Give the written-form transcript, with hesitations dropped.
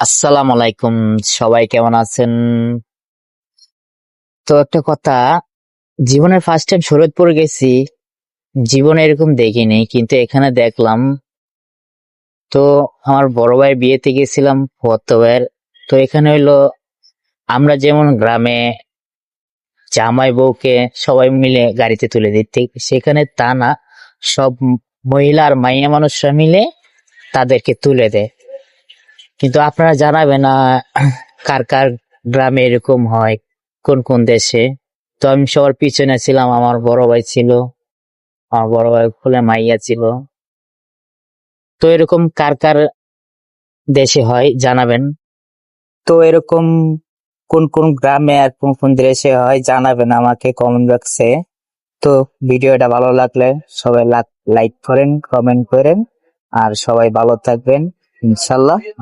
আসসালামু আলাইকুম। সবাই কেমন আছেন? তো একটা কথা, জীবনের ফার্স্ট টাইম শরীয়তপুর গেছি। জীবনে এরকম দেখিনি, কিন্তু এখানে দেখলাম। তো আমার বড় ভাইয়ের বিয়েতে গেছিলাম, ফুফাতো ভাইয়ের। তো এখানে হইলো আমরা যেমন গ্রামে জামাই বউকে সবাই মিলে গাড়িতে তুলে দিতে, সেখানে তা না। সব মহিলা আর মাইয়া মানুষরা মিলে তাদেরকে তুলে দেয়। কিন্তু আপনারা জানাবেন না কার কার গ্রামে এরকম হয়, কোন কোন দেশে। তো আমি সবার পিছনে ছিলাম, আমার বড় ভাই ছিল, আমার বড় ভাই কোলে মাইয়া ছিল। তো এরকম কার কার দেশে হয় জানাবেন। তো এরকম কোন কোন গ্রামে আর কোন কোন দেশে হয় জানাবেন আমাকে কমেন্ট বক্সে। তো ভিডিওটা ভালো লাগলে সবাই লাইক করেন, কমেন্ট করেন, আর সবাই ভালো থাকবেন ইনশাল্লাহ।